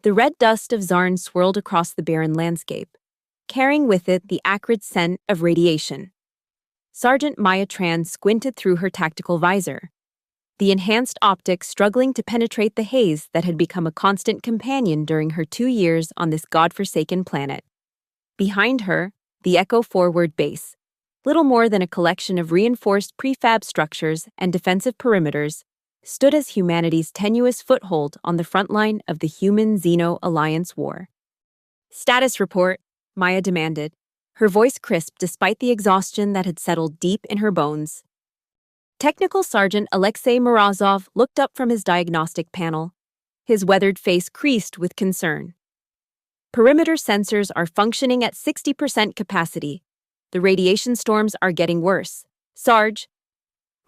The red dust of Zarn swirled across the barren landscape, carrying with it the acrid scent of radiation. Sergeant Maya Tran squinted through her tactical visor, the enhanced optics struggling to penetrate the haze that had become a constant companion during her 2 years on this godforsaken planet. Behind her, the Echo Forward Base, little more than a collection of reinforced prefab structures and defensive perimeters, stood as humanity's tenuous foothold on the front line of the Human-Xeno Alliance war. "Status report," Maya demanded, her voice crisp despite the exhaustion that had settled deep in her bones. Technical Sergeant Alexei Morozov looked up from his diagnostic panel, his weathered face creased with concern. "Perimeter sensors are functioning at 60% capacity. The radiation storms are getting worse. Sarge,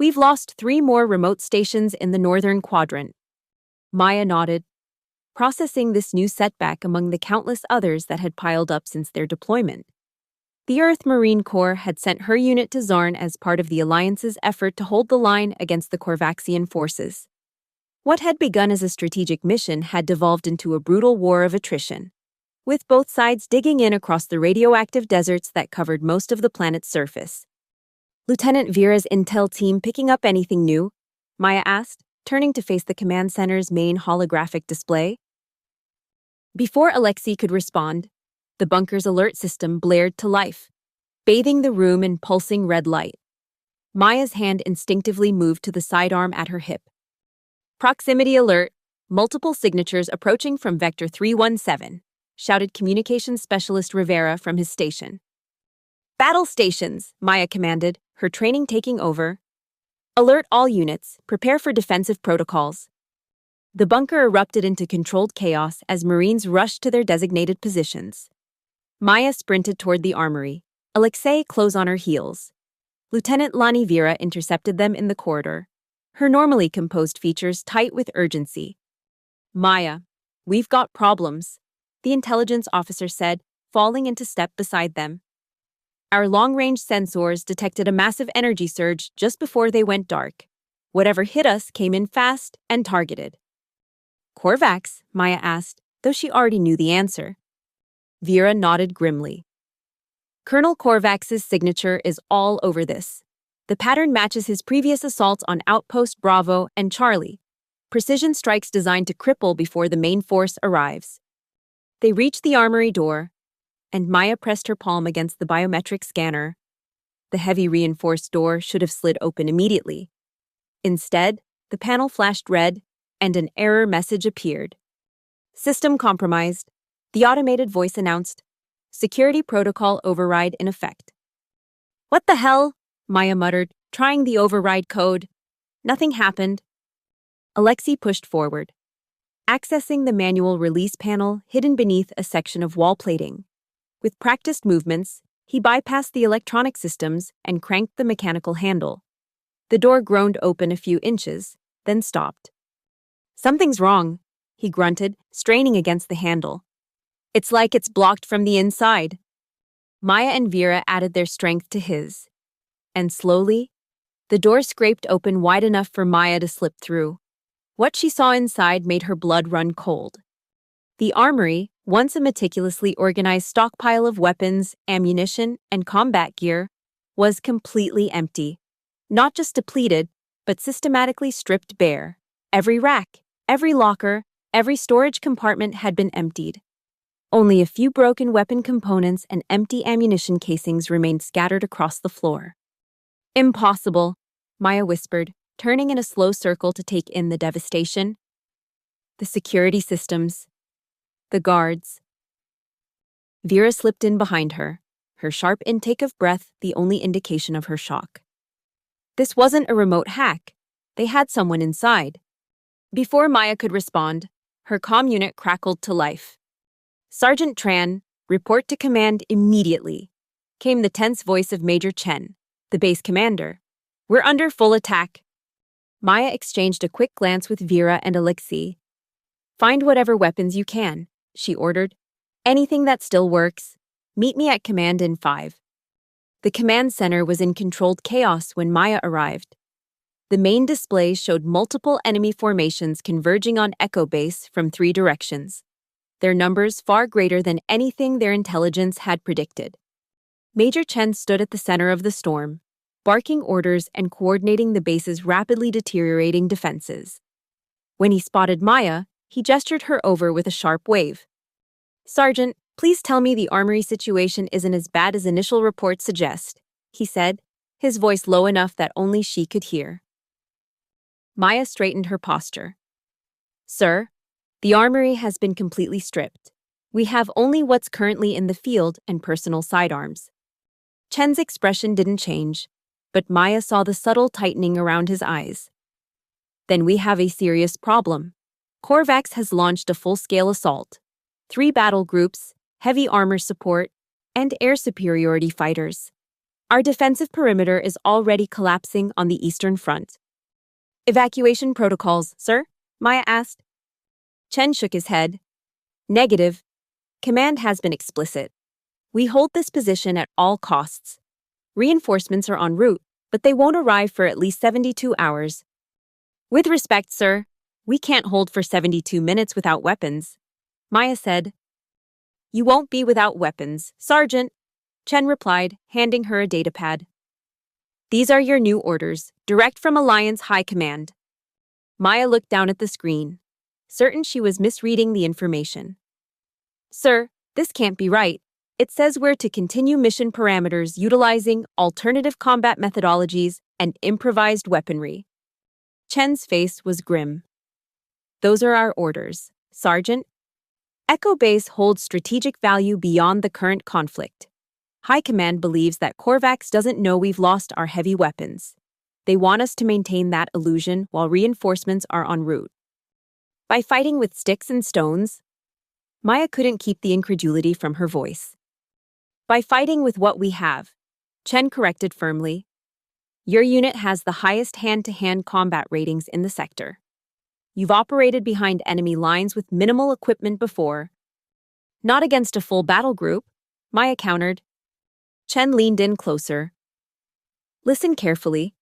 we've lost 3 more remote stations in the northern quadrant." Maya nodded, processing this new setback among the countless others that had piled up since their deployment. The Earth Marine Corps had sent her unit to Zarn as part of the Alliance's effort to hold the line against the Korvaxian forces. What had begun as a strategic mission had devolved into a brutal war of attrition, with both sides digging in across the radioactive deserts that covered most of the planet's surface. "Lieutenant Vera's intel team picking up anything new?" Maya asked, turning to face the command center's main holographic display. Before Alexei could respond, the bunker's alert system blared to life, bathing the room in pulsing red light. Maya's hand instinctively moved to the sidearm at her hip. "Proximity alert, multiple signatures approaching from Vector 317, shouted Communications Specialist Rivera from his station. "Battle stations," Maya commanded, her training taking over. "Alert all units, prepare for defensive protocols." The bunker erupted into controlled chaos as Marines rushed to their designated positions. Maya sprinted toward the armory, Alexei close on her heels. Lieutenant Lani Vera intercepted them in the corridor, her normally composed features tight with urgency. "Maya, we've got problems," the intelligence officer said, falling into step beside them. "Our long-range sensors detected a massive energy surge just before they went dark. Whatever hit us came in fast and targeted." "Korvax?" Maya asked, though she already knew the answer. Vera nodded grimly. "Colonel Korvax's signature is all over this. The pattern matches his previous assaults on Outpost Bravo and Charlie. Precision strikes designed to cripple before the main force arrives." They reached the armory door, and Maya pressed her palm against the biometric scanner. The heavy reinforced door should have slid open immediately. Instead, the panel flashed red, and an error message appeared. "System compromised," the automated voice announced. "Security protocol override in effect." "What the hell?" Maya muttered, trying the override code. Nothing happened. Alexei pushed forward, accessing the manual release panel hidden beneath a section of wall plating. With practiced movements, he bypassed the electronic systems and cranked the mechanical handle. The door groaned open a few inches, then stopped. "Something's wrong," he grunted, straining against the handle. "It's like it's blocked from the inside." Maya and Vera added their strength to his. And slowly, the door scraped open wide enough for Maya to slip through. What she saw inside made her blood run cold. The armory, once a meticulously organized stockpile of weapons, ammunition, and combat gear, was completely empty. Not just depleted, but systematically stripped bare. Every rack, every locker, every storage compartment had been emptied. Only a few broken weapon components and empty ammunition casings remained scattered across the floor. "Impossible," Maya whispered, turning in a slow circle to take in the devastation. "The security systems. The guards." Vera slipped in behind her, her sharp intake of breath the only indication of her shock. This wasn't a remote hack. They had someone inside. Before Maya could respond, her comm unit crackled to life. "Sergeant Tran, report to command immediately," came the tense voice of Major Chen, the base commander. "We're under full attack." Maya exchanged a quick glance with Vera and Alexei. "Find whatever weapons you can," she ordered. "Anything that still works. Meet me at command in 5. The command center was in controlled chaos when Maya arrived. The main display showed multiple enemy formations converging on Echo Base from 3 directions. their numbers far greater than anything their intelligence had predicted. Major Chen stood at the center of the storm, barking orders and coordinating the base's rapidly deteriorating defenses. When he spotted Maya, he gestured her over with a sharp wave. "Sergeant, please tell me the armory situation isn't as bad as initial reports suggest," he said, his voice low enough that only she could hear. Maya straightened her posture. "Sir, the armory has been completely stripped. We have only what's currently in the field and personal sidearms." Chen's expression didn't change, but Maya saw the subtle tightening around his eyes. "Then we have a serious problem. Korvax has launched a full-scale assault. 3 battle groups, heavy armor support, and air superiority fighters. Our defensive perimeter is already collapsing on the Eastern Front." "Evacuation protocols, sir?" Maya asked. Chen shook his head. "Negative. Command has been explicit. We hold this position at all costs. Reinforcements are en route, but they won't arrive for at least 72 hours. With respect, sir, we can't hold for 72 minutes without weapons," Maya said. "You won't be without weapons, Sergeant," Chen replied, handing her a datapad. "These are your new orders, direct from Alliance High Command." Maya looked down at the screen, certain she was misreading the information. "Sir, this can't be right. It says we're to continue mission parameters utilizing alternative combat methodologies and improvised weaponry." Chen's face was grim. "Those are our orders, Sergeant. Echo Base holds strategic value beyond the current conflict. High Command believes that Korvax doesn't know we've lost our heavy weapons. They want us to maintain that illusion while reinforcements are en route. By fighting with sticks and stones?" Maya couldn't keep the incredulity from her voice. "By fighting with what we have," Chen corrected firmly. "Your unit has the highest hand-to-hand combat ratings in the sector. You've operated behind enemy lines with minimal equipment before." "Not against a full battle group," Maya countered. Chen leaned in closer. "Listen carefully.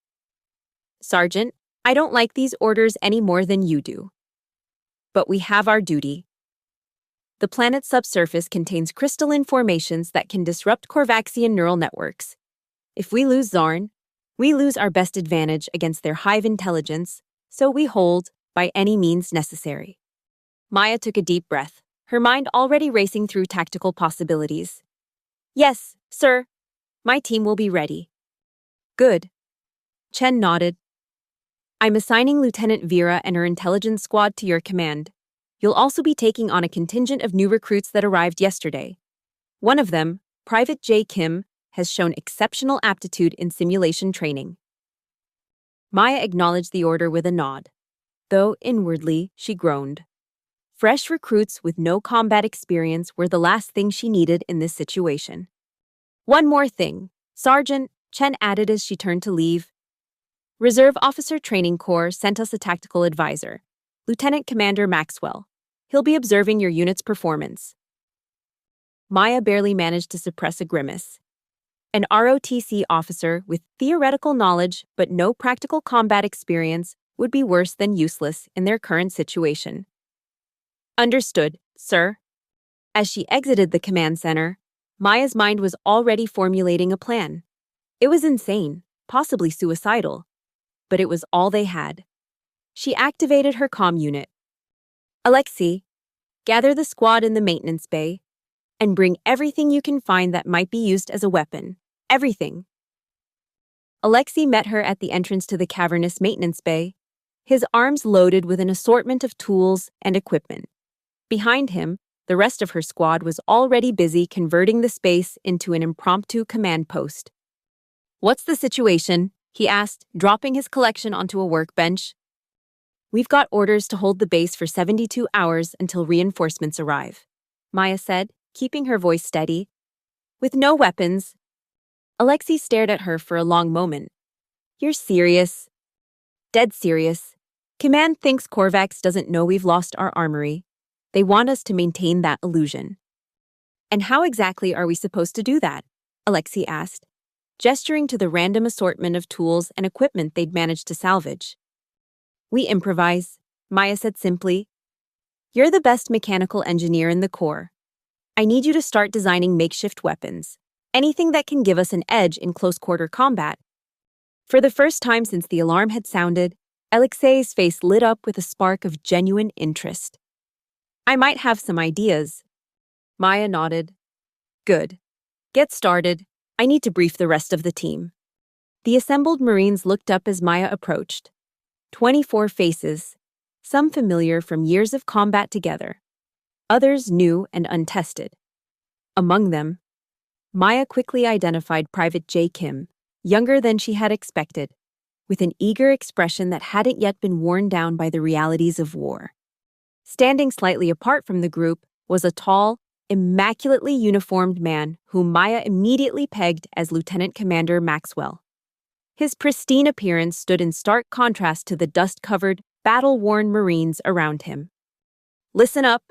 Sergeant, I don't like these orders any more than you do. But we have our duty. The planet's subsurface contains crystalline formations that can disrupt Korvaxian neural networks. If we lose Zarn, we lose our best advantage against their hive intelligence, so we hold by any means necessary." Maya took a deep breath, her mind already racing through tactical possibilities. "Yes, sir. My team will be ready." "Good." Chen nodded. "I'm assigning Lieutenant Vera and her intelligence squad to your command. You'll also be taking on a contingent of new recruits that arrived yesterday. One of them, Private J. Kim, has shown exceptional aptitude in simulation training." Maya acknowledged the order with a nod, though inwardly she groaned. Fresh recruits with no combat experience were the last thing she needed in this situation. "One more thing, Sergeant," Chen added as she turned to leave. "Reserve Officer Training Corps sent us a tactical advisor, Lieutenant Commander Maxwell. He'll be observing your unit's performance." Maya barely managed to suppress a grimace. An ROTC officer with theoretical knowledge but no practical combat experience would be worse than useless in their current situation. "Understood, sir." As she exited the command center, Maya's mind was already formulating a plan. It was insane, possibly suicidal, but it was all they had. She activated her comm unit. "Alexei, gather the squad in the maintenance bay and bring everything you can find that might be used as a weapon. Everything." Alexei met her at the entrance to the cavernous maintenance bay, his arms loaded with an assortment of tools and equipment. Behind him, the rest of her squad was already busy converting the space into an impromptu command post. "What's the situation?" he asked, dropping his collection onto a workbench. "We've got orders to hold the base for 72 hours until reinforcements arrive," Maya said, keeping her voice steady. "With no weapons." Alexei stared at her for a long moment. "You're serious?" "Dead serious. Command thinks Korvax doesn't know we've lost our armory. They want us to maintain that illusion." "And how exactly are we supposed to do that?" Alexei asked, gesturing to the random assortment of tools and equipment they'd managed to salvage. "We improvise," Maya said simply. You're the best mechanical engineer in the Corps. I need you to start designing makeshift weapons. Anything that can give us an edge in close-quarter combat. For the first time since the alarm had sounded, Alexei's face lit up with a spark of genuine interest. I might have some ideas. Maya nodded. Good. Get started. I need to brief the rest of the team. The assembled Marines looked up as Maya approached. 24 faces, some familiar from years of combat together, others new and untested. Among them, Maya quickly identified Private J. Kim, younger than she had expected, with an eager expression that hadn't yet been worn down by the realities of war. Standing slightly apart from the group was a tall, immaculately uniformed man whom Maya immediately pegged as Lieutenant Commander Maxwell. His pristine appearance stood in stark contrast to the dust-covered, battle-worn Marines around him. Listen up,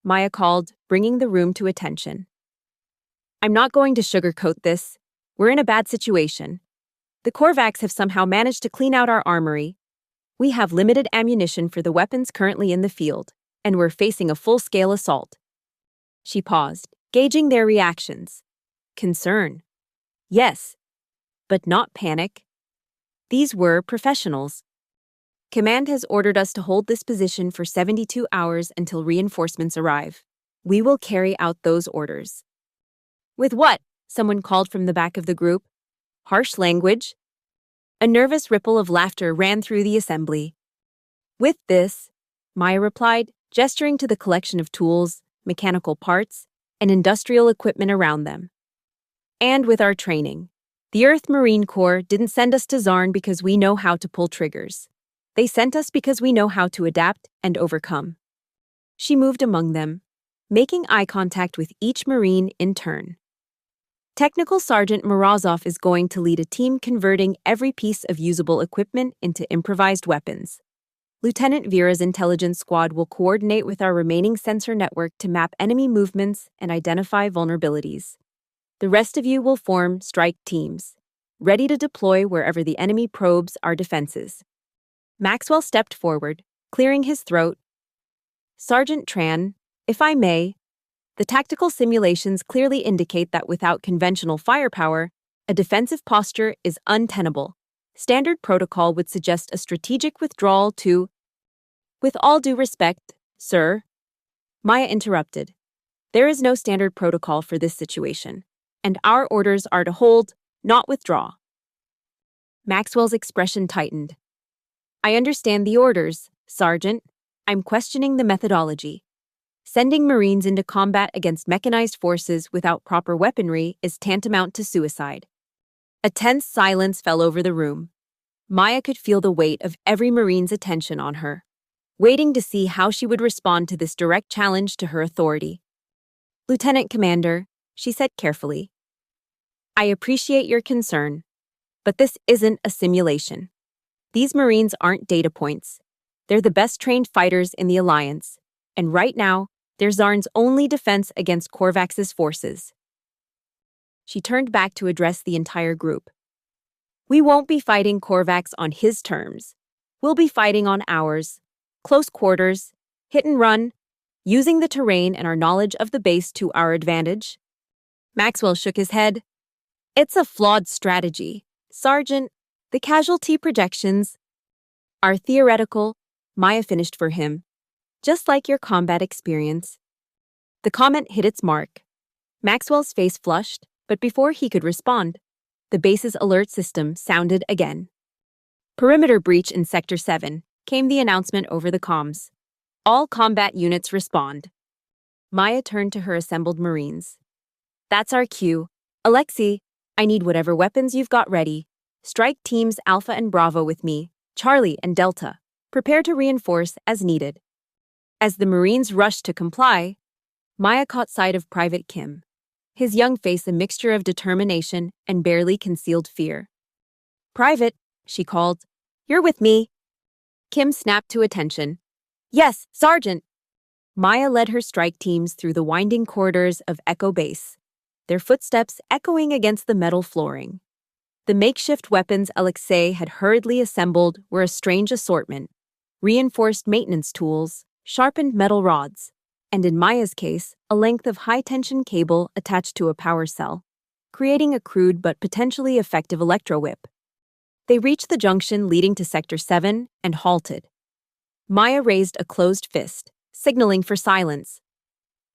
Maya called, bringing the room to attention. I'm not going to sugarcoat this. We're in a bad situation. The Korvax have somehow managed to clean out our armory. We have limited ammunition for the weapons currently in the field, and we're facing a full-scale assault. She paused, gauging their reactions. Concern. Yes, but not panic. These were professionals. Command has ordered us to hold this position for 72 hours until reinforcements arrive. We will carry out those orders. With what? Someone called from the back of the group. Harsh language. A nervous ripple of laughter ran through the assembly. With this, Maya replied, gesturing to the collection of tools, mechanical parts, and industrial equipment around them. And with our training. The Earth Marine Corps didn't send us to Zarn because we know how to pull triggers. They sent us because we know how to adapt and overcome. She moved among them, making eye contact with each Marine in turn. Technical Sergeant Morozov is going to lead a team converting every piece of usable equipment into improvised weapons. Lieutenant Vera's intelligence squad will coordinate with our remaining sensor network to map enemy movements and identify vulnerabilities. The rest of you will form strike teams, ready to deploy wherever the enemy probes our defenses. Maxwell stepped forward, clearing his throat. Sergeant Tran, if I may, the tactical simulations clearly indicate that without conventional firepower, a defensive posture is untenable. Standard protocol would suggest a strategic withdrawal to... With all due respect, sir, Maya interrupted. There is no standard protocol for this situation, and our orders are to hold, not withdraw. Maxwell's expression tightened. I understand the orders, Sergeant. I'm questioning the methodology. Sending Marines into combat against mechanized forces without proper weaponry is tantamount to suicide. A tense silence fell over the room. Maya could feel the weight of every Marine's attention on her, waiting to see how she would respond to this direct challenge to her authority. Lieutenant Commander, she said carefully, I appreciate your concern, but this isn't a simulation. These Marines aren't data points. They're the best trained fighters in the Alliance, and right now, they're Zarn's only defense against Korvax's forces. She turned back to address the entire group. We won't be fighting Korvax on his terms. We'll be fighting on ours. Close quarters, hit and run, using the terrain and our knowledge of the base to our advantage. Maxwell shook his head. It's a flawed strategy, Sergeant. The casualty projections are theoretical, Maya finished for him, just like your combat experience. The comment hit its mark. Maxwell's face flushed, but before he could respond, the base's alert system sounded again. Perimeter breach in Sector 7, came the announcement over the comms. All combat units respond. Maya turned to her assembled Marines. That's our cue. Alexei, I need whatever weapons you've got ready. Strike teams Alpha and Bravo with me, Charlie and Delta. Prepare to reinforce as needed. As the Marines rushed to comply, Maya caught sight of Private Kim, his young face a mixture of determination and barely concealed fear. Private, she called, you're with me. Kim snapped to attention. Yes, Sergeant. Maya led her strike teams through the winding corridors of Echo Base, their footsteps echoing against the metal flooring. The makeshift weapons Alexei had hurriedly assembled were a strange assortment: reinforced maintenance tools, sharpened metal rods, and in Maya's case, a length of high-tension cable attached to a power cell, creating a crude but potentially effective electro-whip. They reached the junction leading to Sector 7 and halted. Maya raised a closed fist, signaling for silence.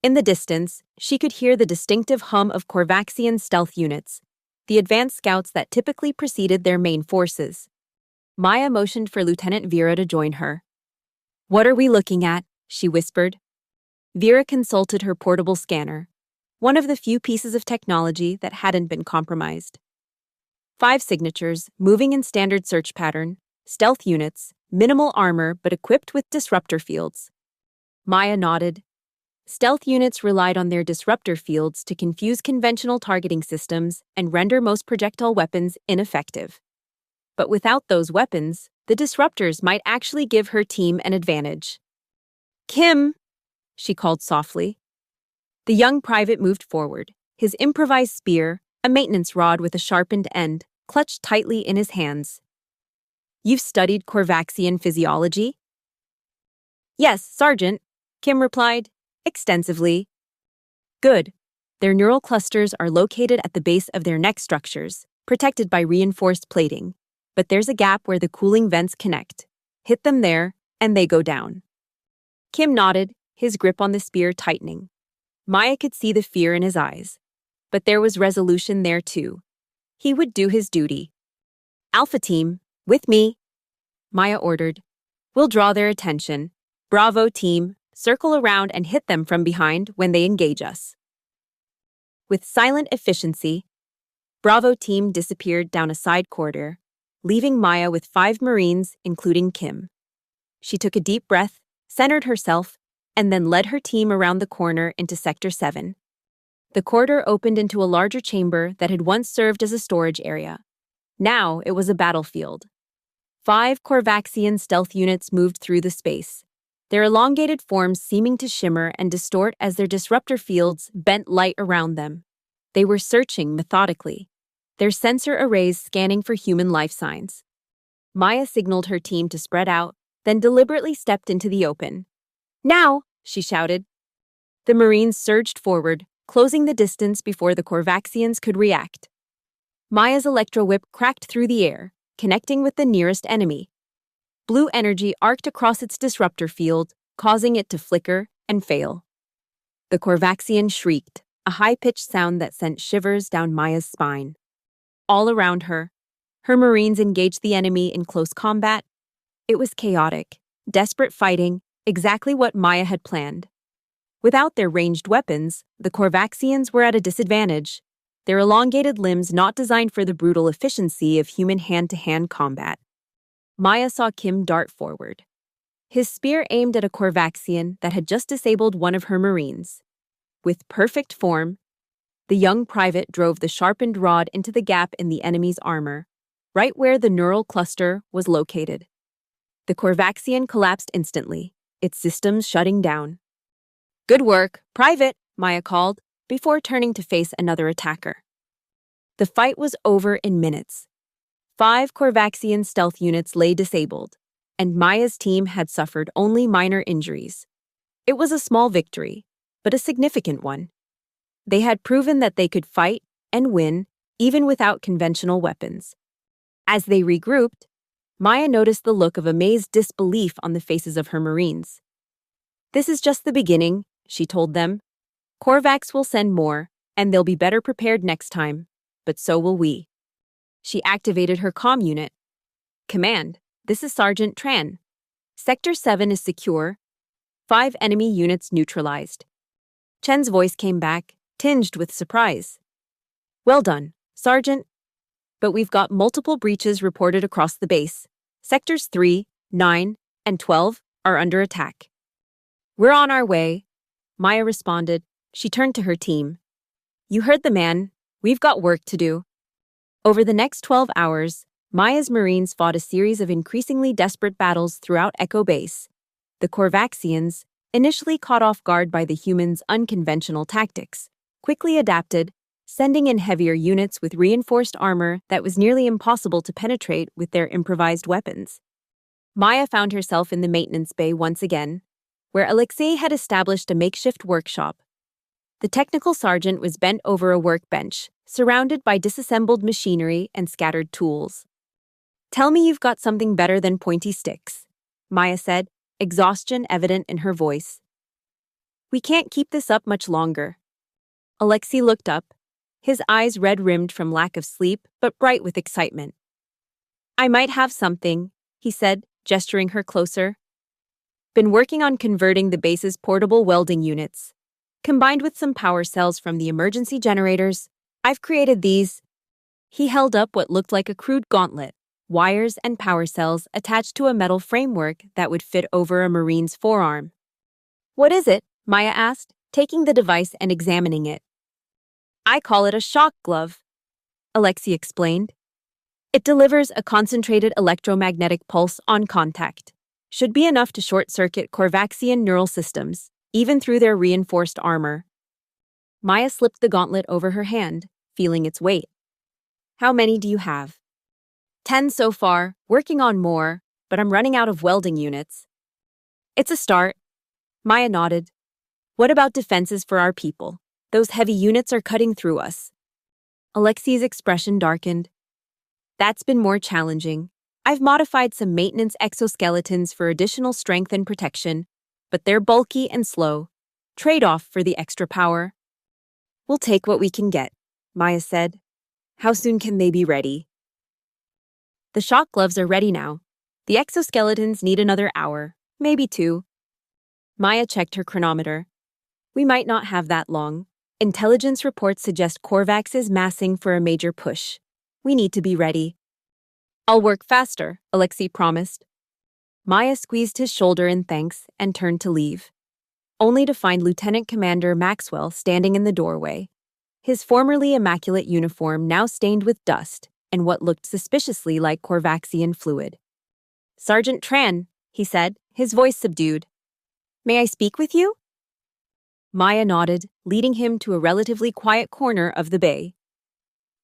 In the distance, she could hear the distinctive hum of Korvaxian stealth units, the advanced scouts that typically preceded their main forces. Maya motioned for Lieutenant Vera to join her. "What are we looking at?" she whispered. Vera consulted her portable scanner, one of the few pieces of technology that hadn't been compromised. 5 signatures, moving in standard search pattern, stealth units, minimal armor but equipped with disruptor fields. Maya nodded. Stealth units relied on their disruptor fields to confuse conventional targeting systems and render most projectile weapons ineffective. But without those weapons, the disruptors might actually give her team an advantage. "Kim!" she called softly. The young private moved forward, his improvised spear, a maintenance rod with a sharpened end, clutched tightly in his hands. "You've studied Korvaxian physiology?" "Yes, Sergeant," Kim replied. "Extensively." "Good. Their neural clusters are located at the base of their neck structures, protected by reinforced plating. But there's a gap where the cooling vents connect. Hit them there, and they go down." Kim nodded, his grip on the spear tightening. Maya could see the fear in his eyes. But there was resolution there too. He would do his duty. "Alpha Team, with me," Maya ordered. "We'll draw their attention. Bravo Team, circle around and hit them from behind when they engage us." With silent efficiency, Bravo Team disappeared down a side corridor, leaving Maya with 5 Marines, including Kim. She took a deep breath, centered herself, and then led her team around the corner into Sector 7. The corridor opened into a larger chamber that had once served as a storage area. Now it was a battlefield. 5 Korvaxian stealth units moved through the space, their elongated forms seeming to shimmer and distort as their disruptor fields bent light around them. They were searching methodically, their sensor arrays scanning for human life signs. Maya signaled her team to spread out, then deliberately stepped into the open. "Now!" she shouted. The Marines surged forward, closing the distance before the Korvaxians could react. Maya's electro-whip cracked through the air, connecting with the nearest enemy. Blue energy arced across its disruptor field, causing it to flicker and fail. The Korvaxian shrieked, a high-pitched sound that sent shivers down Maya's spine. All around her, her Marines engaged the enemy in close combat. It was chaotic, desperate fighting, exactly what Maya had planned. Without their ranged weapons, the Korvaxians were at a disadvantage, their elongated limbs not designed for the brutal efficiency of human hand-to-hand combat. Maya saw Kim dart forward, his spear aimed at a Korvaxian that had just disabled one of her Marines. With perfect form, the young private drove the sharpened rod into the gap in the enemy's armor, right where the neural cluster was located. The Korvaxian collapsed instantly, its systems shutting down. "Good work, Private," Maya called, before turning to face another attacker. The fight was over in minutes. 5 Korvaxian stealth units lay disabled, and Maya's team had suffered only minor injuries. It was a small victory, but a significant one. They had proven that they could fight and win even without conventional weapons. As they regrouped, Maya noticed the look of amazed disbelief on the faces of her Marines. "This is just the beginning," she told them. "Korvax will send more, and they'll be better prepared next time, but so will we." She activated her comm unit. "Command, this is Sergeant Tran. Sector 7 is secure. 5 enemy units neutralized." Chen's voice came back, tinged with surprise. "Well done, Sergeant. But we've got multiple breaches reported across the base. Sectors 3, 9, and 12 are under attack." "We're on our way," Maya responded. She turned to her team. "You heard the man. We've got work to do." Over the next 12 hours, Maya's Marines fought a series of increasingly desperate battles throughout Echo Base. The Korvaxians, initially caught off guard by the humans' unconventional tactics, quickly adapted, sending in heavier units with reinforced armor that was nearly impossible to penetrate with their improvised weapons. Maya found herself in the maintenance bay once again. where Alexei had established a makeshift workshop. The technical sergeant was bent over a workbench, surrounded by disassembled machinery and scattered tools. "Tell me you've got something better than pointy sticks," Maya said, exhaustion evident in her voice. "We can't keep this up much longer." Alexei looked up, his eyes red-rimmed from lack of sleep but bright with excitement. "I might have something," he said, gesturing her closer. "Been working on converting the base's portable welding units. Combined with some power cells from the emergency generators, I've created these." He held up what looked like a crude gauntlet, wires and power cells attached to a metal framework that would fit over a Marine's forearm. "What is it?" Maya asked, taking the device and examining it. "I call it a shock glove," Alexei explained. "It delivers a concentrated electromagnetic pulse on contact. Should be enough to short-circuit Korvaxian neural systems, even through their reinforced armor." Maya slipped the gauntlet over her hand, feeling its weight. "How many do you have?" 10 so far, working on more, but I'm running out of welding units." "It's a start." Maya nodded. "What about defenses for our people? Those heavy units are cutting through us." Alexei's expression darkened. "That's been more challenging. I've modified some maintenance exoskeletons for additional strength and protection, but they're bulky and slow. Trade-off for the extra power." "We'll take what we can get," Maya said. "How soon can they be ready?" "The shock gloves are ready now. The exoskeletons need another hour, maybe 2. Maya checked her chronometer. "We might not have that long. Intelligence reports suggest Korvax is massing for a major push. We need to be ready." "I'll work faster," Alexei promised. Maya squeezed his shoulder in thanks and turned to leave, only to find Lieutenant Commander Maxwell standing in the doorway, his formerly immaculate uniform now stained with dust and what looked suspiciously like Korvaxian fluid. "Sergeant Tran," he said, his voice subdued. "May I speak with you?" Maya nodded, leading him to a relatively quiet corner of the bay.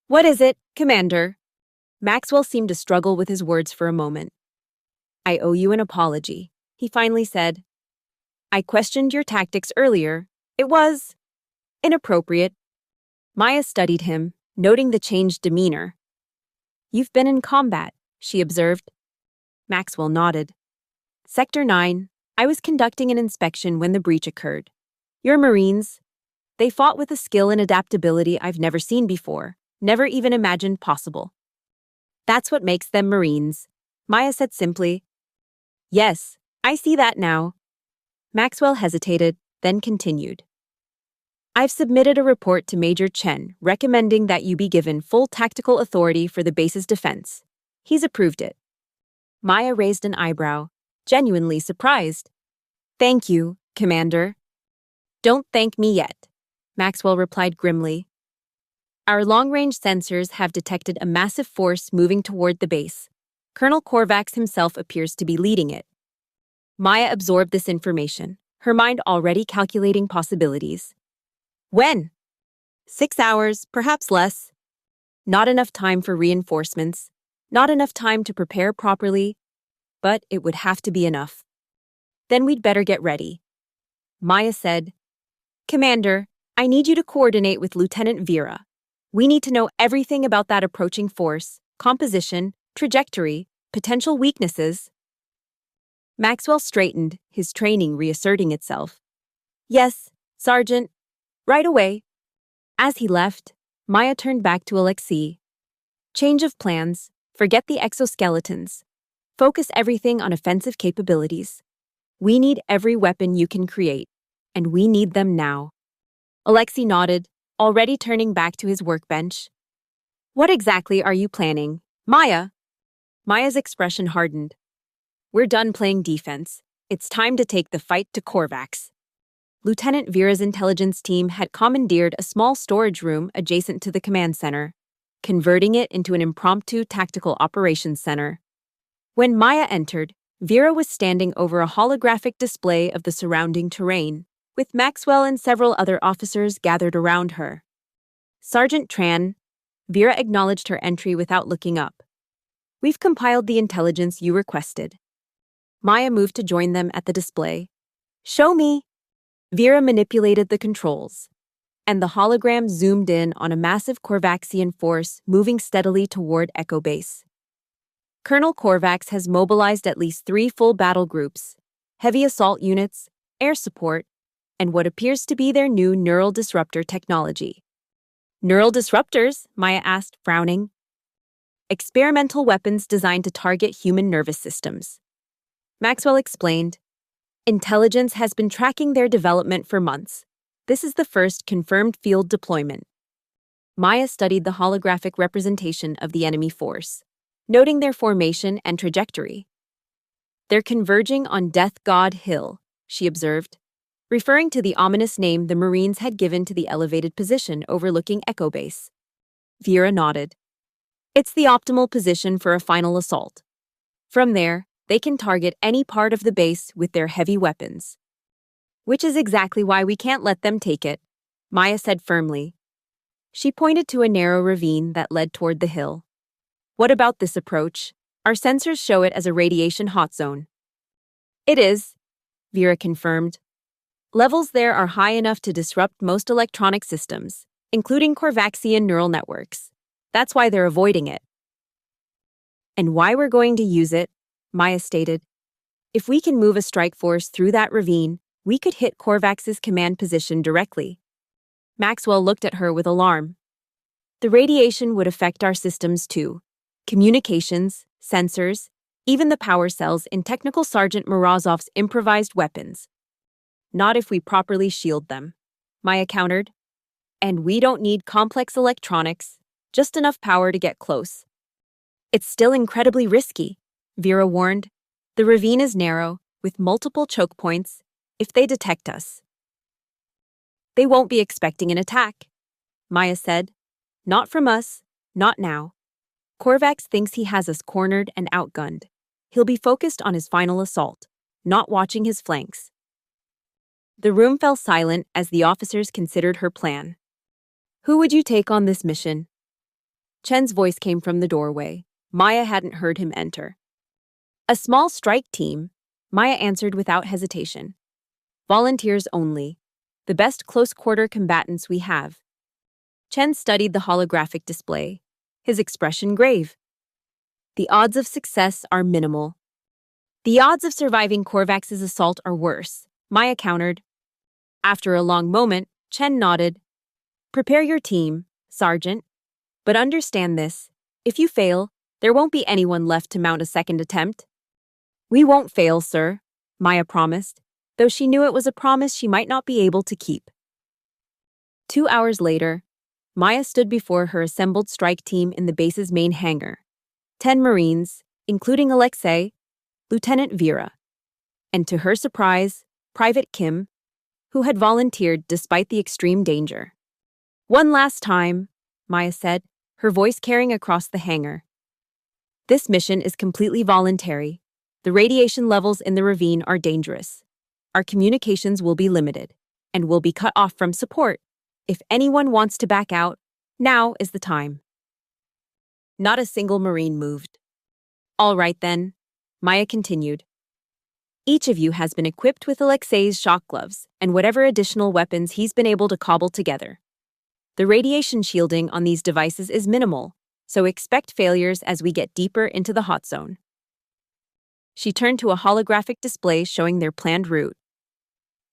"What is it, Commander?" Maxwell seemed to struggle with his words for a moment. "I owe you an apology," he finally said. "I questioned your tactics earlier. It was inappropriate." Maya studied him, noting the changed demeanor. "You've been in combat," she observed. Maxwell nodded. "Sector 9, I was conducting an inspection when the breach occurred. Your Marines, they fought with a skill and adaptability I've never seen before, never even imagined possible. That's what makes them Marines," Maya said simply. "Yes, I see that now." Maxwell hesitated, then continued. "I've submitted a report to Major Chen recommending that you be given full tactical authority for the base's defense. He's approved it." Maya raised an eyebrow, genuinely surprised. "Thank you, Commander." "Don't thank me yet," Maxwell replied grimly. "Our long-range sensors have detected a massive force moving toward the base. Colonel Korvax himself appears to be leading it." Maya absorbed this information, her mind already calculating possibilities. "When?" 6 hours, perhaps less. Not enough time for reinforcements, not enough time to prepare properly, but it would have to be enough. "Then we'd better get ready." Maya said, "Commander, I need you to coordinate with Lieutenant Vera. We need to know everything about that approaching force, composition, trajectory, potential weaknesses." Maxwell straightened, his training reasserting itself. "Yes, Sergeant. Right away." As he left, Maya turned back to Alexei. "Change of plans. Forget the exoskeletons. Focus everything on offensive capabilities. We need every weapon you can create, and we need them now." Alexei nodded, already turning back to his workbench. "What exactly are you planning, Maya?" Maya's expression hardened. "We're done playing defense. It's time to take the fight to Korvax." Lieutenant Vera's intelligence team had commandeered a small storage room adjacent to the command center, converting it into an impromptu tactical operations center. When Maya entered, Vera was standing over a holographic display of the surrounding terrain, with Maxwell and several other officers gathered around her. "Sergeant Tran," Vera acknowledged her entry without looking up. "We've compiled the intelligence you requested." Maya moved to join them at the display. Show me. Vera manipulated the controls, and the hologram zoomed in on a massive Korvaxian force moving steadily toward Echo Base. Colonel Korvax has mobilized at least 3 full battle groups, heavy assault units, air support, and what appears to be their new neural disruptor technology. Neural disruptors? Maya asked, frowning. Experimental weapons designed to target human nervous systems. Maxwell explained. Intelligence has been tracking their development for months. This is the first confirmed field deployment. Maya studied the holographic representation of the enemy force, noting their formation and trajectory. They're converging on Death God Hill, she observed, referring to the ominous name the Marines had given to the elevated position overlooking Echo Base. Vera nodded. It's the optimal position for a final assault. From there, they can target any part of the base with their heavy weapons. Which is exactly why we can't let them take it, Maya said firmly. She pointed to a narrow ravine that led toward the hill. What about this approach? Our sensors show it as a radiation hot zone. It is, Vera confirmed. Levels there are high enough to disrupt most electronic systems, including Korvaxian neural networks. That's why they're avoiding it. And why we're going to use it, Maya stated. If we can move a strike force through that ravine, we could hit Korvax's command position directly. Maxwell looked at her with alarm. The radiation would affect our systems too. Communications, sensors, even the power cells in Technical Sergeant Morozov's improvised weapons. Not if we properly shield them, Maya countered. And we don't need complex electronics, just enough power to get close. It's still incredibly risky, Vera warned. The ravine is narrow, with multiple choke points. If they detect us, they won't be expecting an attack, Maya said. Not from us, not now. Korvax thinks he has us cornered and outgunned. He'll be focused on his final assault, not watching his flanks. The room fell silent as the officers considered her plan. Who would you take on this mission? Chen's voice came from the doorway. Maya hadn't heard him enter. A small strike team, Maya answered without hesitation. Volunteers only. The best close-quarter combatants we have. Chen studied the holographic display, his expression grave. The odds of success are minimal. The odds of surviving Korvax's assault are worse, Maya countered. After a long moment, Chen nodded. Prepare your team, Sergeant. But understand this. If you fail, there won't be anyone left to mount a second attempt. We won't fail, sir, Maya promised, though she knew it was a promise she might not be able to keep. 2 hours later, Maya stood before her assembled strike team in the base's main hangar. 10 Marines, including Alexei, Lieutenant Vera, and to her surprise, Private Kim, who had volunteered despite the extreme danger. One last time, Maya said, her voice carrying across the hangar. This mission is completely voluntary. The radiation levels in the ravine are dangerous. Our communications will be limited, and will be cut off from support. If anyone wants to back out, now is the time. Not a single Marine moved. All right then, Maya continued. Each of you has been equipped with Alexei's shock gloves and whatever additional weapons he's been able to cobble together. The radiation shielding on these devices is minimal, so expect failures as we get deeper into the hot zone. She turned to a holographic display showing their planned route.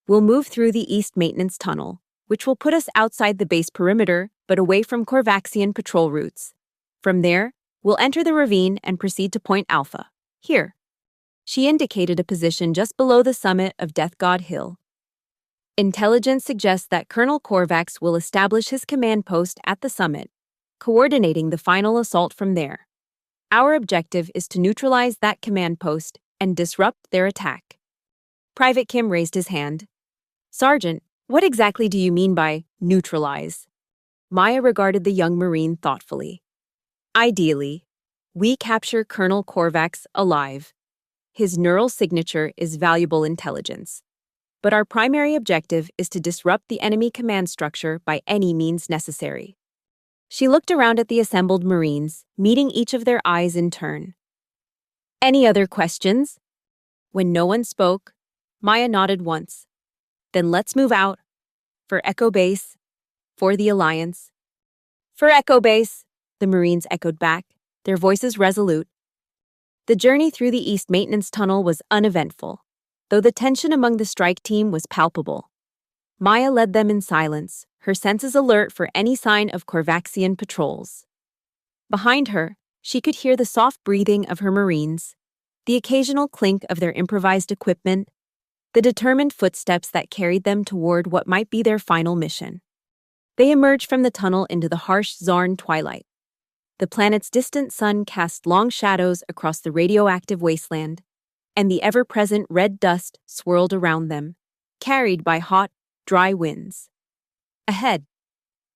We'll move through the East Maintenance Tunnel, which will put us outside the base perimeter but away from Korvaxian patrol routes. From there, we'll enter the ravine and proceed to Point Alpha, here. She indicated a position just below the summit of Death God Hill. Intelligence suggests that Colonel Korvax will establish his command post at the summit, coordinating the final assault from there. Our objective is to neutralize that command post and disrupt their attack. Private Kim raised his hand. Sergeant, what exactly do you mean by neutralize? Maya regarded the young Marine thoughtfully. Ideally, we capture Colonel Korvax alive. His neural signature is valuable intelligence. But our primary objective is to disrupt the enemy command structure by any means necessary. She looked around at the assembled Marines, meeting each of their eyes in turn. Any other questions? When no one spoke, Maya nodded once. Then let's move out. For Echo Base. For the Alliance. For Echo Base, the Marines echoed back, their voices resolute. The journey through the East Maintenance Tunnel was uneventful, though the tension among the strike team was palpable. Maya led them in silence, her senses alert for any sign of Korvaxian patrols. Behind her, she could hear the soft breathing of her Marines, the occasional clink of their improvised equipment, the determined footsteps that carried them toward what might be their final mission. They emerged from the tunnel into the harsh Zarn twilight. The planet's distant sun cast long shadows across the radioactive wasteland, and the ever-present red dust swirled around them, carried by hot, dry winds. Ahead,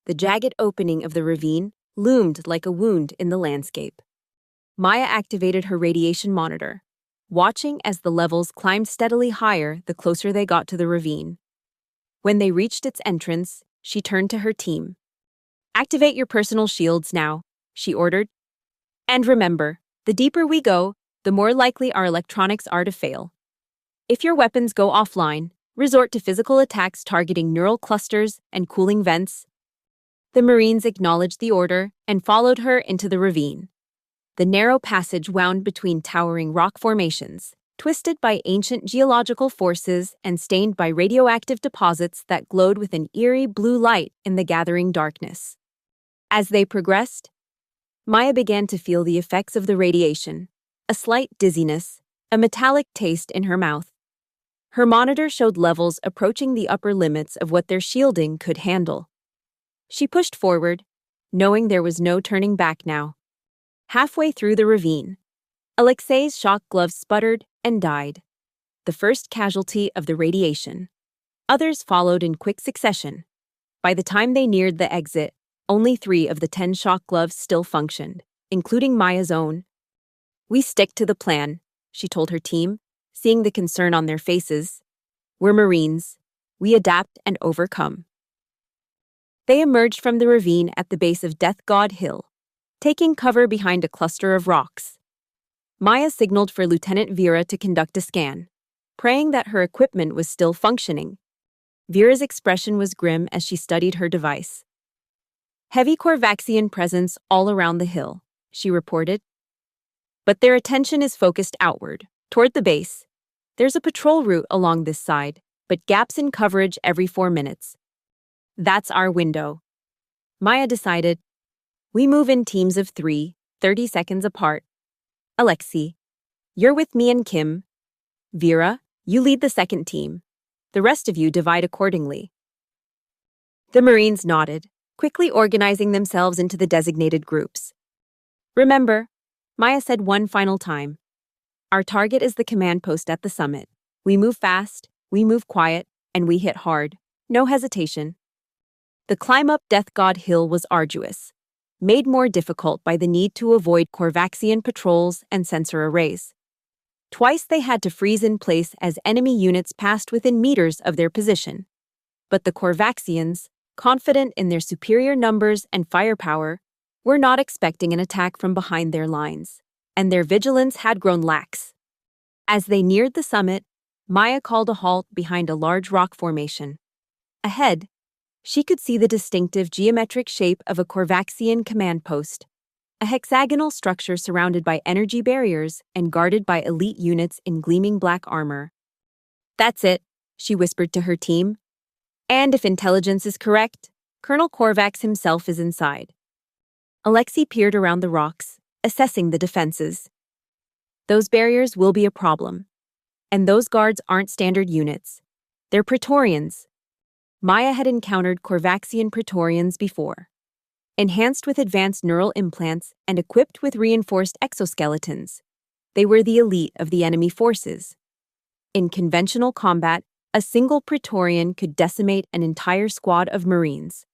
the jagged opening of the ravine loomed like a wound in the landscape. Maya activated her radiation monitor, watching as the levels climbed steadily higher the closer they got to the ravine. When they reached its entrance, she turned to her team. "Activate your personal shields now," she ordered. "And remember, the deeper we go, the more likely our electronics are to fail. If your weapons go offline, resort to physical attacks targeting neural clusters and cooling vents." The Marines acknowledged the order and followed her into the ravine. The narrow passage wound between towering rock formations, twisted by ancient geological forces and stained by radioactive deposits that glowed with an eerie blue light in the gathering darkness. As they progressed, Maya began to feel the effects of the radiation, a slight dizziness, a metallic taste in her mouth. Her monitor showed levels approaching the upper limits of what their shielding could handle. She pushed forward, knowing there was no turning back now. Halfway through the ravine, Alexei's shock gloves sputtered and died, the first casualty of the radiation. Others followed in quick succession. By the time they neared the exit, only 3 of the 10 shock gloves still functioned, including Maya's own. "We stick to the plan," she told her team, seeing the concern on their faces. "We're Marines. We adapt and overcome." They emerged from the ravine at the base of Death God Hill, taking cover behind a cluster of rocks. Maya signaled for Lieutenant Vera to conduct a scan, praying that her equipment was still functioning. Vera's expression was grim as she studied her device. "Heavy Korvaxian presence all around the hill," she reported. "But their attention is focused outward, toward the base. There's a patrol route along this side, but gaps in coverage every 4 minutes. That's our window." Maya decided. "We move in teams of 3, 30 seconds apart. Alexei, you're with me and Kim. Vera, you lead the second team. The rest of you divide accordingly." The Marines nodded, quickly organizing themselves into the designated groups. "Remember," Maya said one final time, "our target is the command post at the summit. We move fast, we move quiet, and we hit hard. No hesitation." The climb up Death God Hill was arduous, made more difficult by the need to avoid Korvaxian patrols and sensor arrays. Twice they had to freeze in place as enemy units passed within meters of their position. But the Korvaxians, confident in their superior numbers and firepower, were not expecting an attack from behind their lines, and their vigilance had grown lax. As they neared the summit, Maya called a halt behind a large rock formation. Ahead, she could see the distinctive geometric shape of a Korvaxian command post, a hexagonal structure surrounded by energy barriers and guarded by elite units in gleaming black armor. "That's it," she whispered to her team. "And if intelligence is correct, Colonel Korvax himself is inside." Alexei peered around the rocks, assessing the defenses. "Those barriers will be a problem. And those guards aren't standard units. They're Praetorians." Maya had encountered Korvaxian Praetorians before. Enhanced with advanced neural implants and equipped with reinforced exoskeletons, they were the elite of the enemy forces. In conventional combat, a single Praetorian could decimate an entire squad of Marines.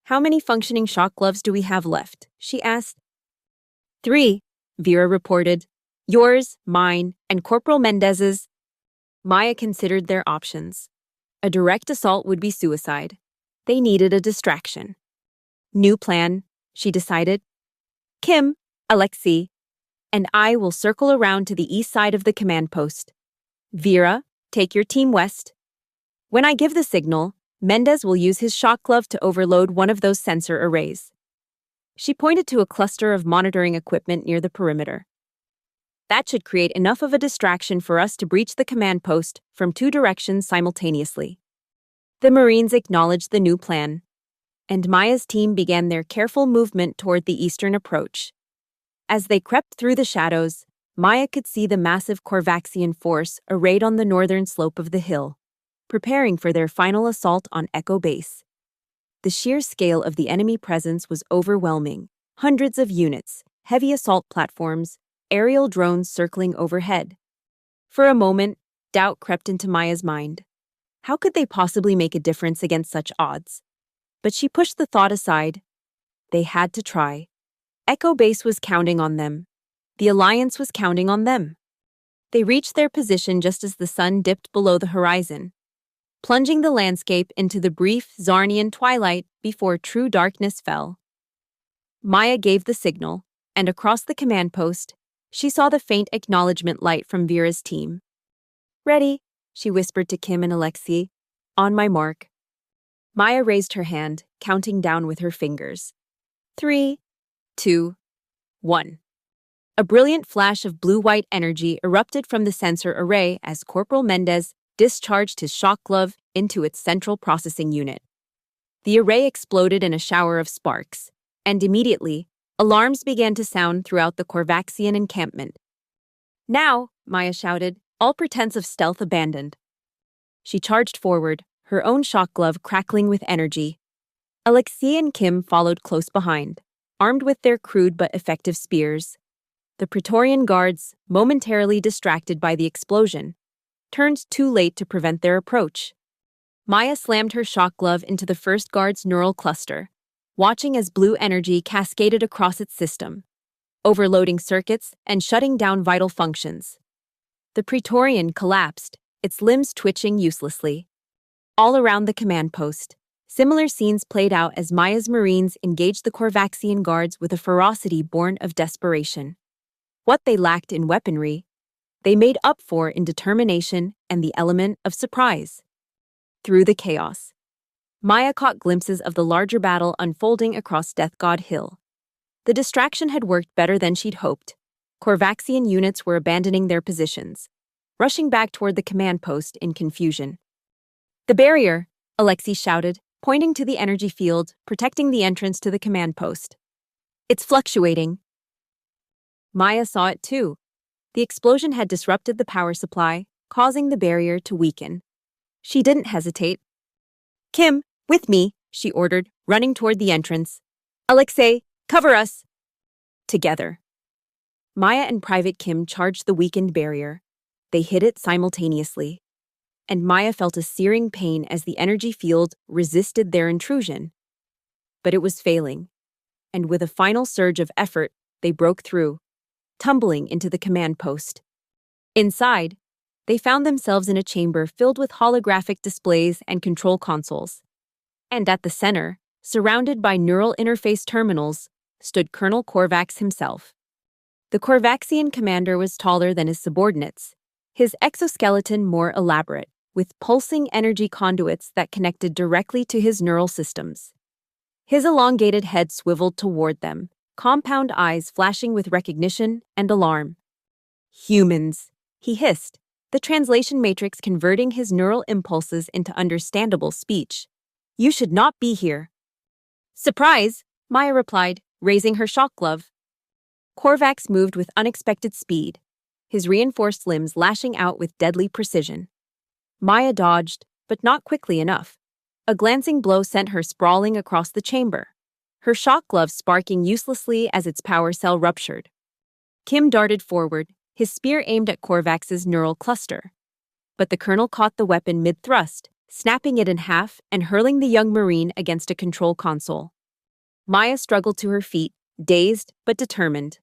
"How many functioning shock gloves do we have left?" she asked. 3, Vera reported. "Yours, mine, and Corporal Mendez's." Maya considered their options. A direct assault would be suicide. They needed a distraction. "New plan," she decided. "Kim, Alexei, and I will circle around to the east side of the command post. Vera, take your team west. When I give the signal, Mendez will use his shock glove to overload one of those sensor arrays. She pointed to a cluster of monitoring equipment near the perimeter. That should create enough of a distraction for us to breach the command post from two directions simultaneously. The Marines acknowledged the new plan, and Maya's team began their careful movement toward the eastern approach. As they crept through the shadows, Maya could see the massive Korvaxian force arrayed on the northern slope of the hill, preparing for their final assault on Echo Base. The sheer scale of the enemy presence was overwhelming. Hundreds of units, heavy assault platforms, aerial drones circling overhead. For a moment, doubt crept into Maya's mind. How could they possibly make a difference against such odds? But she pushed the thought aside. They had to try. Echo Base was counting on them. The Alliance was counting on them. They reached their position just as the sun dipped below the horizon, plunging the landscape into the brief Zarnian twilight before true darkness fell. Maya gave the signal, and across the command post, she saw the faint acknowledgement light from Vera's team. "Ready," she whispered to Kim and Alexei. "On my mark." Maya raised her hand, counting down with her fingers. 3, 2, 1. A brilliant flash of blue-white energy erupted from the sensor array as Corporal Mendez discharged his shock glove into its central processing unit. The array exploded in a shower of sparks, and immediately, alarms began to sound throughout the Korvaxian encampment. "Now," Maya shouted, all pretense of stealth abandoned. She charged forward, her own shock glove crackling with energy. Alexei and Kim followed close behind, armed with their crude but effective spears. The Praetorian guards, momentarily distracted by the explosion, turned too late to prevent their approach. Maya slammed her shock glove into the first guard's neural cluster, watching as blue energy cascaded across its system, overloading circuits and shutting down vital functions. The Praetorian collapsed, its limbs twitching uselessly. All around the command post, similar scenes played out as Maya's Marines engaged the Korvaxian guards with a ferocity born of desperation. What they lacked in weaponry, they made up for in determination and the element of surprise. Through the chaos, Maya caught glimpses of the larger battle unfolding across Death God Hill. The distraction had worked better than she'd hoped. Korvaxian units were abandoning their positions, rushing back toward the command post in confusion. "The barrier," Alexei shouted, pointing to the energy field protecting the entrance to the command post. "It's fluctuating." Maya saw it too. The explosion had disrupted the power supply, causing the barrier to weaken. She didn't hesitate. "Kim, with me," she ordered, running toward the entrance. "Alexei, cover us." Together. Maya and Private Kim charged the weakened barrier. They hit it simultaneously, and Maya felt a searing pain as the energy field resisted their intrusion. But it was failing, and with a final surge of effort, they broke through, tumbling into the command post. Inside, they found themselves in a chamber filled with holographic displays and control consoles. And at the center, surrounded by neural interface terminals, stood Colonel Korvax himself. The Korvaxian commander was taller than his subordinates, his exoskeleton more elaborate, with pulsing energy conduits that connected directly to his neural systems. His elongated head swiveled toward them, compound eyes flashing with recognition and alarm. "Humans," he hissed, the translation matrix converting his neural impulses into understandable speech. "You should not be here." "Surprise," Maya replied, raising her shock glove. Korvax moved with unexpected speed, his reinforced limbs lashing out with deadly precision. Maya dodged, but not quickly enough. A glancing blow sent her sprawling across the chamber, her shock glove sparking uselessly as its power cell ruptured. Kim darted forward, his spear aimed at Korvax's neural cluster. But the colonel caught the weapon mid-thrust, snapping it in half and hurling the young Marine against a control console. Maya struggled to her feet, dazed but determined.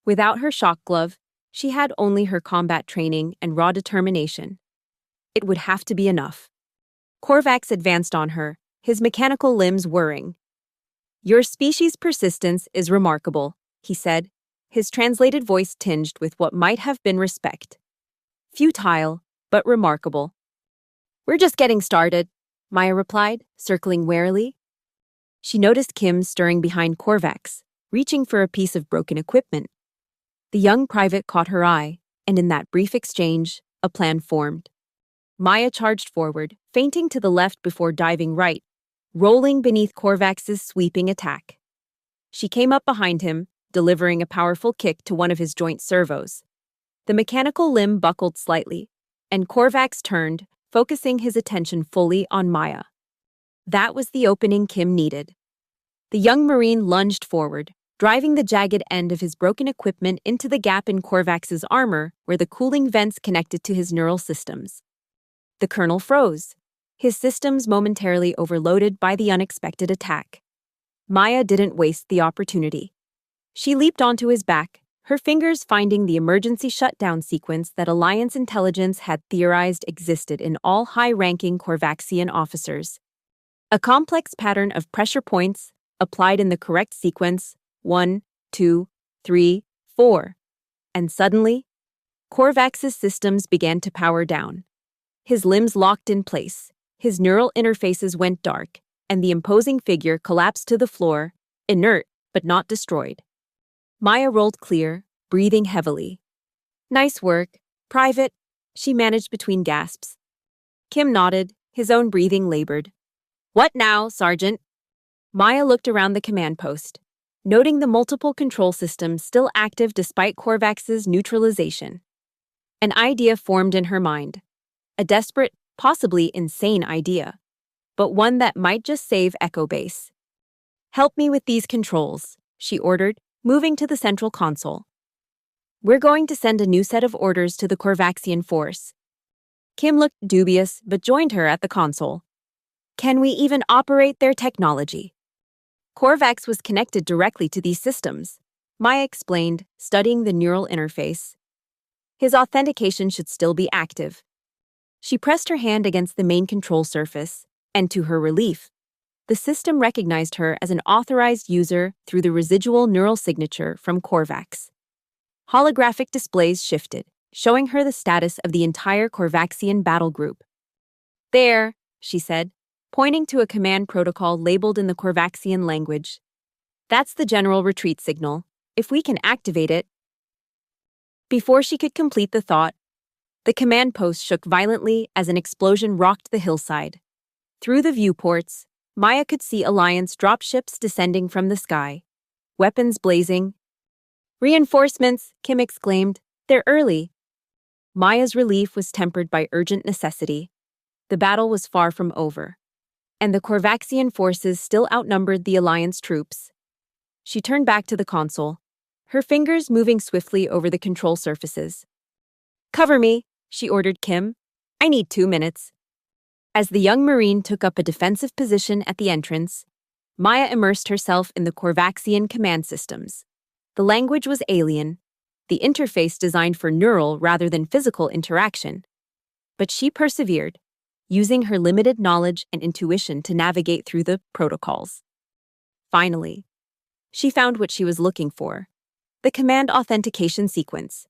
Without her shock glove, she had only her combat training and raw determination. It would have to be enough. Korvax advanced on her, his mechanical limbs whirring. "Your species' persistence is remarkable," he said, his translated voice tinged with what might have been respect. "Futile, but remarkable. "We're just getting started," Maya replied, circling warily. She noticed Kim stirring behind Korvax, reaching for a piece of broken equipment. The young private caught her eye, and in that brief exchange, a plan formed. Maya charged forward, feinting to the left before diving right, rolling beneath Korvax's sweeping attack. She came up behind him, delivering a powerful kick to one of his joint servos. The mechanical limb buckled slightly, and Korvax turned, focusing his attention fully on Maya. That was the opening Kim needed. The young Marine lunged forward, driving the jagged end of his broken equipment into the gap in Korvax's armor where the cooling vents connected to his neural systems. The colonel froze, his systems momentarily overloaded by the unexpected attack. Maya didn't waste the opportunity. She leaped onto his back, her fingers finding the emergency shutdown sequence that Alliance intelligence had theorized existed in all high-ranking Korvaxian officers. A complex pattern of pressure points, applied in the correct sequence, 1, 2, 3, 4. And suddenly, Korvax's systems began to power down. His limbs locked in place, his neural interfaces went dark, and the imposing figure collapsed to the floor, inert but not destroyed. Maya rolled clear, breathing heavily. "Nice work, Private," she managed between gasps. Kim nodded, his own breathing labored. "What now, Sergeant?" Maya looked around the command post, noting the multiple control systems still active despite Korvax's neutralization. An idea formed in her mind. A desperate, possibly insane idea, but one that might just save Echo Base. "Help me with these controls," she ordered, moving to the central console. "We're going to send a new set of orders to the Korvaxian force." Kim looked dubious, but joined her at the console. "Can we even operate their technology?" Korvax was connected directly to these systems, Maya explained, studying the neural interface. His authentication should still be active. She pressed her hand against the main control surface, and to her relief, the system recognized her as an authorized user through the residual neural signature from Korvax. Holographic displays shifted, showing her the status of the entire Korvaxian battle group. "There," she said, pointing to a command protocol labeled in the Korvaxian language. "That's the general retreat signal. If we can activate it..." Before she could complete the thought, the command post shook violently as an explosion rocked the hillside. Through the viewports, Maya could see Alliance dropships descending from the sky, weapons blazing. "Reinforcements," Kim exclaimed. "They're early." Maya's relief was tempered by urgent necessity. The battle was far from over, and the Korvaxian forces still outnumbered the Alliance troops. She turned back to the console, her fingers moving swiftly over the control surfaces. "Cover me," she ordered Kim. "I need 2 minutes." As the young Marine took up a defensive position at the entrance, Maya immersed herself in the Korvaxian command systems. The language was alien, the interface designed for neural rather than physical interaction. But she persevered, using her limited knowledge and intuition to navigate through the protocols. Finally, she found what she was looking for: the command authentication sequence.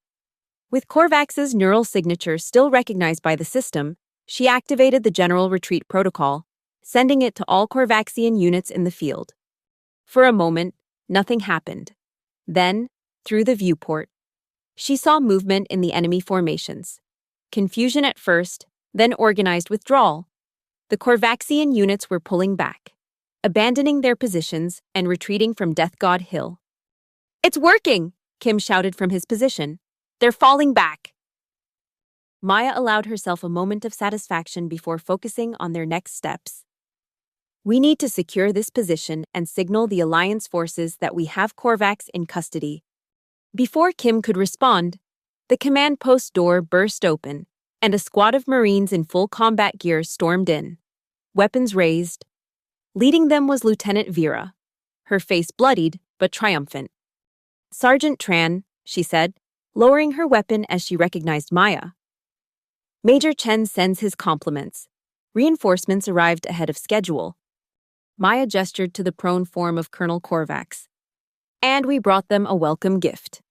With Korvax's neural signature still recognized by the system, she activated the General Retreat Protocol, sending it to all Korvaxian units in the field. For a moment, nothing happened. Then, through the viewport, she saw movement in the enemy formations. Confusion at first, then organized withdrawal. The Korvaxian units were pulling back, abandoning their positions and retreating from Death God Hill. "It's working!" Kim shouted from his position. "They're falling back!" Maya allowed herself a moment of satisfaction before focusing on their next steps. "We need to secure this position and signal the Alliance forces that we have Korvax in custody." Before Kim could respond, the command post door burst open, and a squad of Marines in full combat gear stormed in, weapons raised. Leading them was Lieutenant Vera, her face bloodied but triumphant. "Sergeant Tran," she said, lowering her weapon as she recognized Maya. "Major Chen sends his compliments. Reinforcements arrived ahead of schedule." Maya gestured to the prone form of Colonel Korvax. "And we brought them a welcome gift."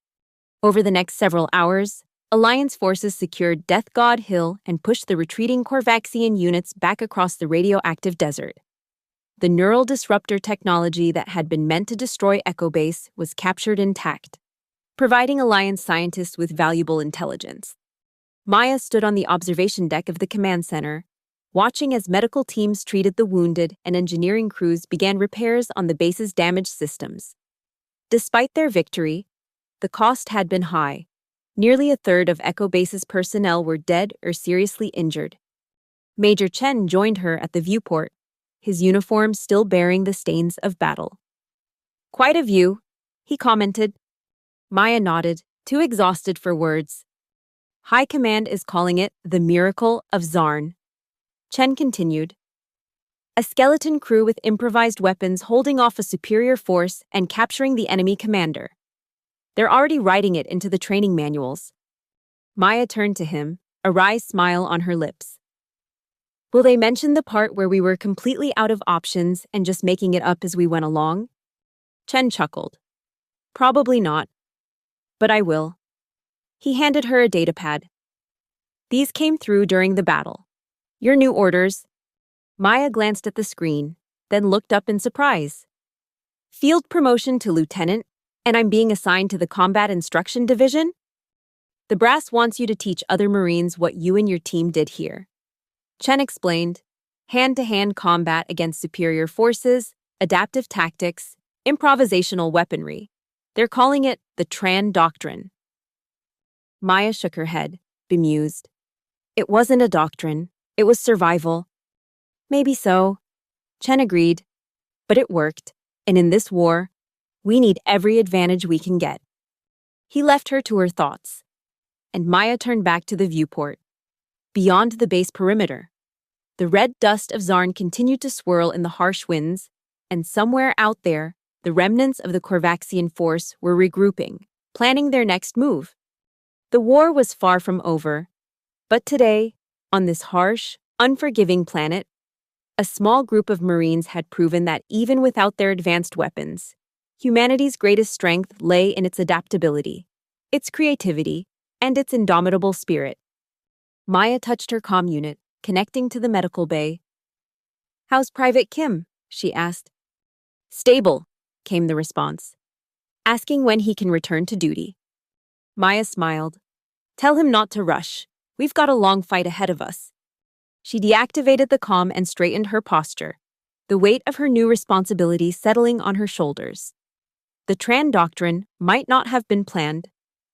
Over the next several hours, Alliance forces secured Death God Hill and pushed the retreating Korvaxian units back across the radioactive desert. The neural disruptor technology that had been meant to destroy Echo Base was captured intact, providing Alliance scientists with valuable intelligence. Maya stood on the observation deck of the command center, watching as medical teams treated the wounded and engineering crews began repairs on the base's damaged systems. Despite their victory, the cost had been high. Nearly a third of Echo Base's personnel were dead or seriously injured. Major Chen joined her at the viewport, his uniform still bearing the stains of battle. "Quite a view," he commented. Maya nodded, too exhausted for words. "High Command is calling it the Miracle of Zarn." Chen continued. "A skeleton crew with improvised weapons holding off a superior force and capturing the enemy commander. They're already writing it into the training manuals." Maya turned to him, a wry smile on her lips. "Will they mention the part where we were completely out of options and just making it up as we went along?" Chen chuckled. "Probably not. But I will." He handed her a datapad. "These came through during the battle. Your new orders." Maya glanced at the screen, then looked up in surprise. "Field promotion to lieutenant, and I'm being assigned to the Combat Instruction Division? The brass wants you to teach other Marines what you and your team did here." Chen explained, hand-to-hand combat against superior forces, adaptive tactics, improvisational weaponry. They're calling it the Tran Doctrine. Maya shook her head, bemused. "It wasn't a doctrine. It was survival." "Maybe so," Chen agreed. "But it worked, and in this war, we need every advantage we can get." He left her to her thoughts, and Maya turned back to the viewport. Beyond the base perimeter, the red dust of Zarn continued to swirl in the harsh winds, and somewhere out there, the remnants of the Korvaxian force were regrouping, planning their next move. The war was far from over, but today, on this harsh, unforgiving planet, a small group of Marines had proven that even without their advanced weapons, humanity's greatest strength lay in its adaptability, its creativity, and its indomitable spirit. Maya touched her comm unit, connecting to the medical bay. "How's Private Kim?" she asked. "Stable," came the response, asking when he can return to duty. Maya smiled. "Tell him not to rush. We've got a long fight ahead of us." She deactivated the comm and straightened her posture, the weight of her new responsibility settling on her shoulders. The Tran Doctrine might not have been planned,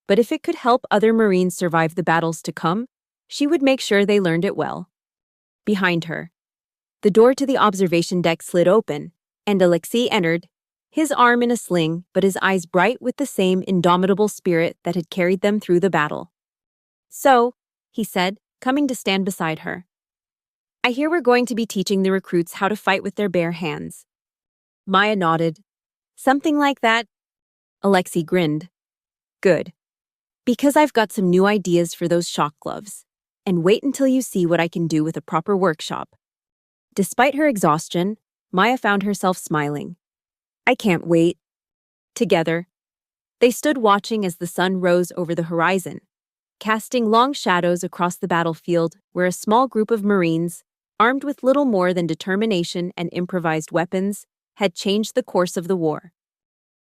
but if it could help other Marines survive the battles to come, she would make sure they learned it well. Behind her, the door to the observation deck slid open, and Alexei entered, his arm in a sling but his eyes bright with the same indomitable spirit that had carried them through the battle. "So," he said, coming to stand beside her, "I hear we're going to be teaching the recruits how to fight with their bare hands." Maya nodded. "Something like that." Alexei grinned. "Good. Because I've got some new ideas for those shock gloves. And wait until you see what I can do with a proper workshop." Despite her exhaustion, Maya found herself smiling. "I can't wait." Together, they stood watching as the sun rose over the horizon, casting long shadows across the battlefield where a small group of Marines, armed with little more than determination and improvised weapons, had changed the course of the war.